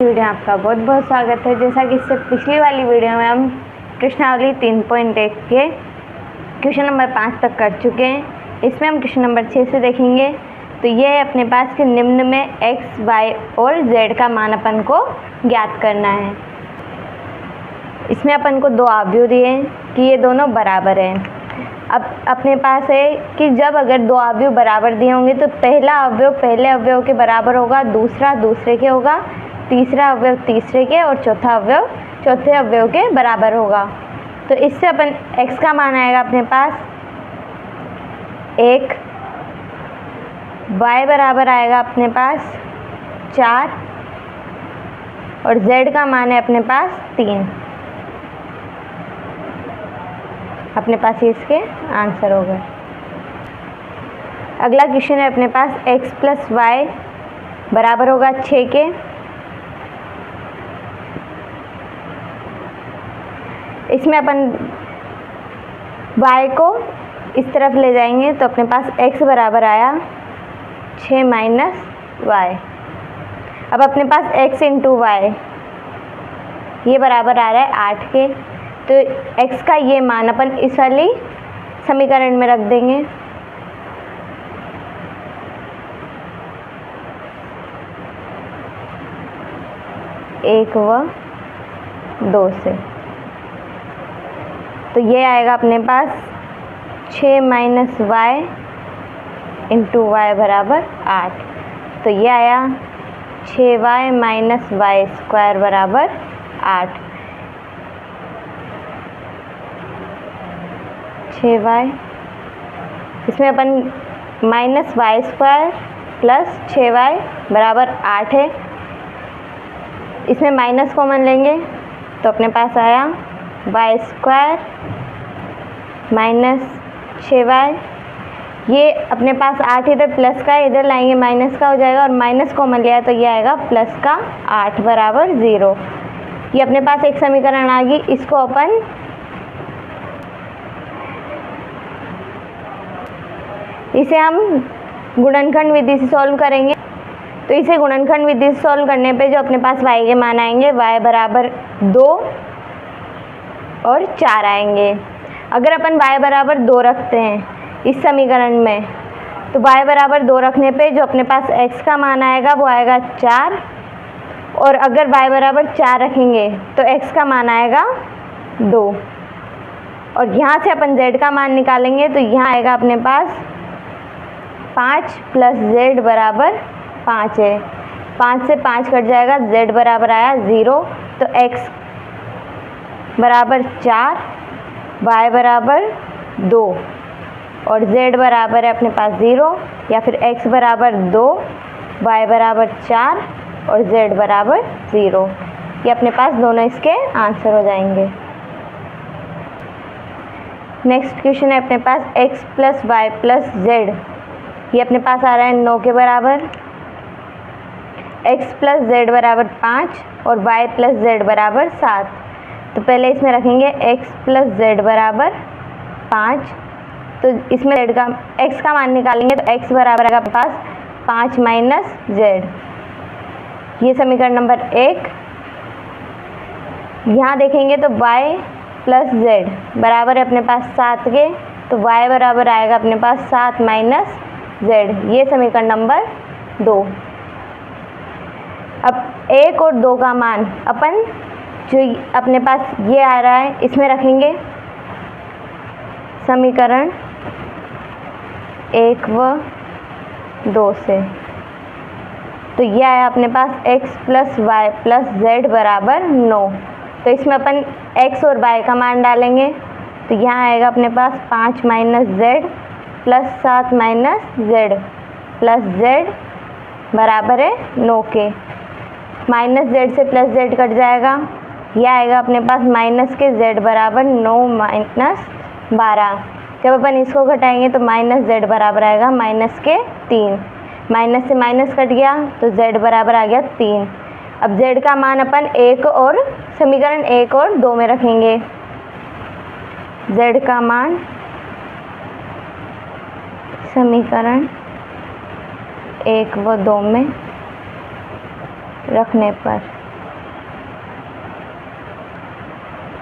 Video आपका बहुत बहुत स्वागत है। जैसा कि इससे पिछली वाली वीडियो में हम प्रश्नावली 3.1 के क्वेश्चन नंबर 5 तक कर चुके हैं। इसमें हम क्वेश्चन नंबर 6 से देखेंगे। तो ये है अपने पास कि निम्न में x, y और z का मान अपन को ज्ञात करना है। इसमें अपन को दो अवयव दिए हैं कि ये दोनों बराबर हैं। अब अपने पास है कि जब अगर दो अवयव बराबर दिए होंगे तो पहला अवयव पहले अवयव के बराबर होगा, दूसरा दूसरे के होगा, तीसरा अवयव तीसरे के और चौथा अवयव चौथे अवयव के बराबर होगा। तो इससे अपन x का मान आएगा अपने पास 1, y बराबर आएगा अपने पास 4 और z का मान है अपने पास 3। अपने पास इसके आंसर हो गए। अगला क्वेश्चन है अपने पास x प्लस वाई बराबर होगा 6 के। इसमें अपन y को इस तरफ ले जाएंगे तो अपने पास x बराबर आया 6 माइनस वाई। अब अपने पास x इंटू वाई ये बराबर आ रहा है 8 के। तो x का ये मान अपन इस वाली समीकरण में रख देंगे। एक व 2 से तो ये आएगा अपने पास 6 माइनस वाई इंटू वाई बराबर 8। तो ये आया 6y माइनस वाई स्क्वायर बराबर 8। 6y इसमें अपन minus y square plus 6y बराबर 8 है। इसमें माइनस कॉमन लेंगे तो अपने पास आया वाई स्क्वायर माइनस 6y। ये अपने पास 8 इधर प्लस का इधर लाएंगे माइनस का हो जाएगा और माइनस कॉमन लिया तो ये आएगा प्लस का 8 बराबर 0। ये अपने पास एक समीकरण आ गई। इसको अपन इसे हम गुणनखंड विधि से सॉल्व करेंगे। तो इसे गुणनखंड विधि से सॉल्व करने पे जो अपने पास y के मान आएंगे y बराबर 2 और 4 आएंगे। अगर अपन y बराबर 2 रखते हैं इस समीकरण में तो y बराबर 2 रखने पे जो अपने पास x का मान आएगा वो आएगा 4 और अगर y बराबर 4 रखेंगे तो x का मान आएगा 2 और यहाँ से अपन z का मान निकालेंगे तो यहाँ आएगा अपने पास 5 प्लस z बराबर 5 है। 5 से 5 कट जाएगा, z बराबर आया 0। तो x बराबर 4, y बराबर 2 और z बराबर है अपने पास 0 या फिर x बराबर 2, y बराबर 4 और z बराबर 0। ये अपने पास दोनों इसके आंसर हो जाएंगे। नेक्स्ट क्वेश्चन है अपने पास x plus y plus z। ये अपने पास आ रहा है 9 के बराबर। x प्लस z बराबर 5 और y प्लस z बराबर 7। तो पहले इसमें रखेंगे x प्लस z बराबर 5। तो इसमें x का मान निकालेंगे तो x बराबर आएगा अपने पास 5 माइनस z। ये समीकरण नंबर 1। यहाँ देखेंगे तो y प्लस z बराबर है अपने पास 7 के। तो y बराबर आएगा अपने पास 7 माइनस z। ये समीकरण नंबर 2। अब 1 और 2 का मान अपन जो अपने पास ये आ रहा है इसमें रखेंगे समीकरण 1 व 2 से। तो ये आया अपने पास x plus y plus z बराबर 9। तो इसमें अपन x और y का मान डालेंगे तो यहाँ आएगा अपने पास 5 minus z plus 7 minus z plus z बराबर है 9 के। माइनस z से प्लस z कट जाएगा। यह आएगा अपने पास माइनस के z बराबर 9 माइनस 12। जब अपन इसको घटाएंगे तो माइनस z बराबर आएगा माइनस के 3। माइनस से माइनस कट गया तो z बराबर आ गया 3। अब z का मान अपन 1 और समीकरण 1 और 2 में रखेंगे। z का मान समीकरण 1 व 2 में रखने पर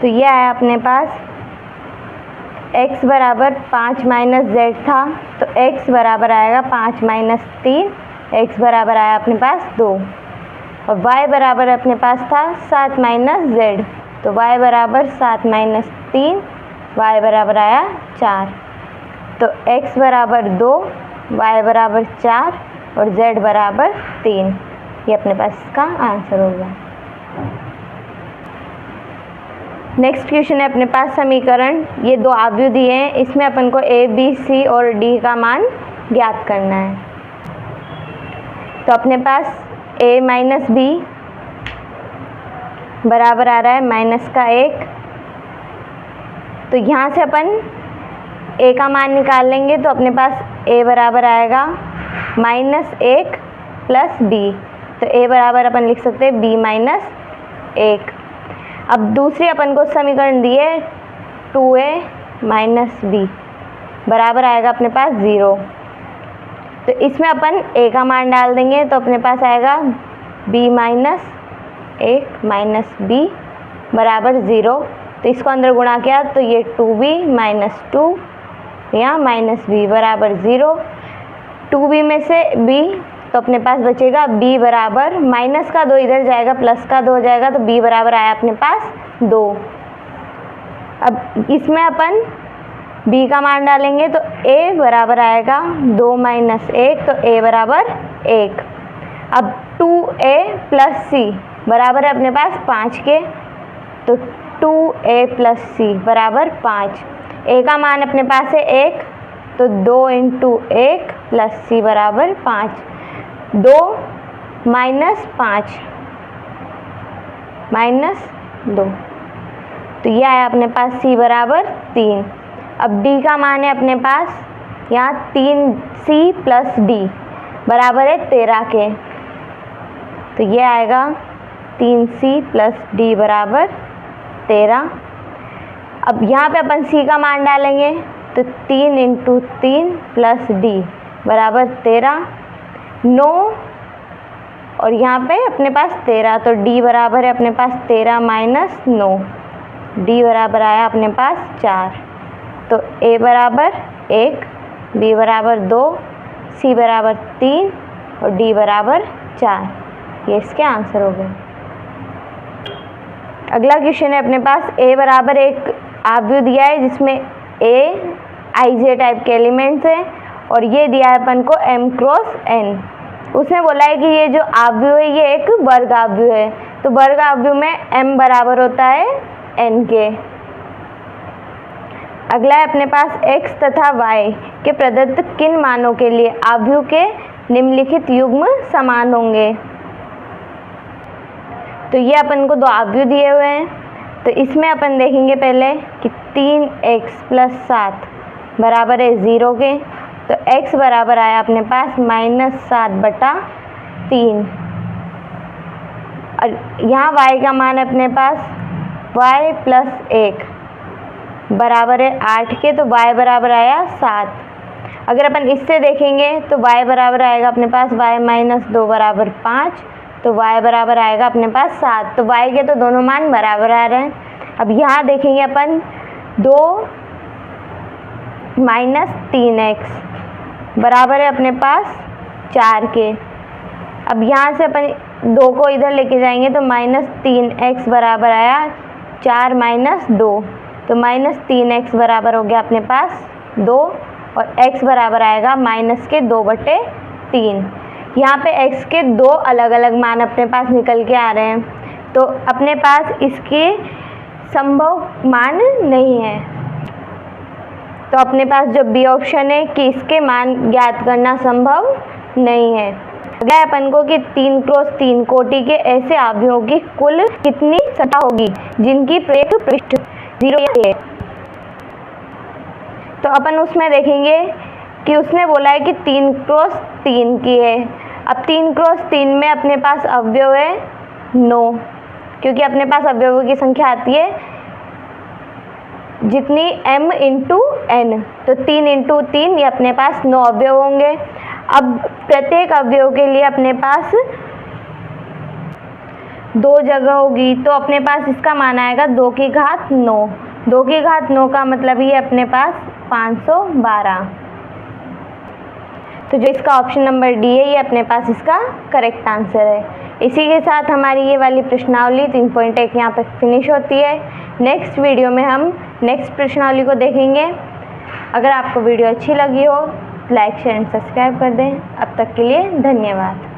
तो ये आया अपने पास x बराबर 5 माइनस जेड था, तो x बराबर आएगा 5 माइनस 3, x बराबर आया अपने पास 2, और y बराबर अपने पास था 7 माइनस जेड, तो y बराबर 7 माइनस 3, y बराबर आया 4, तो x बराबर 2, y बराबर 4 और z बराबर 3। ये अपने पास इसका आंसर होगा। नेक्स्ट क्वेश्चन है अपने पास समीकरण, ये दो आव्यूह दिए हैं, इसमें अपन को a, b, c और d का मान ज्ञात करना है। तो अपने पास a माइनस b बराबर आ रहा है -1, तो यहाँ से अपन a का मान निकाल लेंगे, तो अपने पास a बराबर आएगा -1 प्लस b, तो a बराबर अपन लिख सकते हैं b माइनस 1। अब दूसरी अपन को समीकरण दिए 2a माइनस b बराबर आएगा अपने पास 0, तो इसमें अपन a का मान डाल देंगे, तो अपने पास आएगा b माइनस 1 माइनस b बराबर 0, तो इसको अंदर गुणा किया तो ये 2b माइनस 2 या माइनस b बराबर 0, 2b में से b, तो अपने पास बचेगा b बराबर माइनस का 2 इधर जाएगा, प्लस का 2 हो जाएगा, तो b बराबर आया अपने पास 2। अब इसमें अपन b का मान डालेंगे, तो a बराबर आएगा 2 माइनस 1, तो a बराबर 1। अब 2a प्लस c बराबर है अपने पास 5 के, तो 2a प्लस c बराबर 5। a का मान अपने पास है 1, तो 2 इंटू 1 प्लस c बराबर 5, 2 माइनस 5 माइनस 2, तो ये आया अपने पास c बराबर 3। अब d का मान है अपने पास यहाँ 3c प्लस d बराबर है 13 के, तो ये आएगा 3c प्लस d बराबर 13। अब यहाँ पे अपन c का मान डालेंगे, तो 3 इंटू 3 प्लस d बराबर 13, 9 और यहाँ पे अपने पास 13, तो d बराबर है अपने पास 13 माइनस 9, d बराबर आया अपने पास 4, तो a बराबर 1, b बराबर 2, c बराबर 3 और d बराबर 4। ये इसके आंसर हो गए। अगला क्वेश्चन है अपने पास a बराबर एक आव्यूह दिया है जिसमें a ij टाइप के एलिमेंट्स हैं, और ये दिया है अपन को m क्रॉस n। उसने बोला है कि ये जो आव्यूह है ये एक वर्ग आव्यूह है, तो वर्ग आव्यूह में m बराबर होता है n के। अगला है अपने पास x तथा y के प्रदत्त किन मानों के लिए आव्यूह के निम्नलिखित युग्म समान होंगे। तो ये अपन को दो आव्यूह दिए हुए हैं, तो इसमें अपन देखेंगे पहले कि 3x प्लस 7 बराबर है 0 के, तो x बराबर आया अपने पास -7/3, और यहाँ y का मान अपने पास y प्लस 1 बराबर है 8 के, तो y बराबर आया 7। अगर अपन इससे देखेंगे तो y बराबर आएगा अपने पास y माइनस 2 बराबर 5, तो y बराबर आएगा अपने पास 7, तो y के तो दोनों मान बराबर आ रहे हैं। अब यहाँ देखेंगे अपन 2 माइनस 3x बराबर है अपने पास 4 के। अब यहाँ से अपन 2 को इधर लेके जाएंगे, तो -3x बराबर आया 4 माइनस 2, तो -3x बराबर हो गया अपने पास 2, और x बराबर आएगा -2/3। यहाँ पे x के दो अलग अलग मान अपने पास निकल के आ रहे हैं, तो अपने पास इसके संभव मान नहीं है, तो अपने पास जो बी ऑप्शन है कि इसके मान ज्ञात करना संभव नहीं है। अगला अपन को कि 3 क्रॉस 3 कोटि के ऐसे आव्यूहों की कुल कितनी संख्या होगी जिनकी प्रत्येक पृष्ठ 0 है। तो अपन उसमें देखेंगे कि उसने बोला है कि 3 क्रॉस 3 की है। अब 3 क्रॉस 3 में अपने पास अवयव है 9, क्योंकि अपने पास अवयवों की संख्या आती है जितनी m इंटू n, तो 3 इंटू 3 ये अपने पास 9 अवयव होंगे। अब प्रत्येक अवयव के लिए अपने पास 2 जगह होगी तो अपने पास इसका मान आएगा 2 की घात 9। 2 की घात 9 का मतलब ये अपने पास 512। तो जो इसका ऑप्शन नंबर डी है ये अपने पास इसका करेक्ट आंसर है। इसी के साथ हमारी ये वाली प्रश्नावली 3.1 यहाँ पर फिनिश होती है। नेक्स्ट वीडियो में हम नेक्स्ट प्रश्नावली को देखेंगे। अगर आपको वीडियो अच्छी लगी हो लाइक शेयर एंड सब्सक्राइब कर दें। अब तक के लिए धन्यवाद।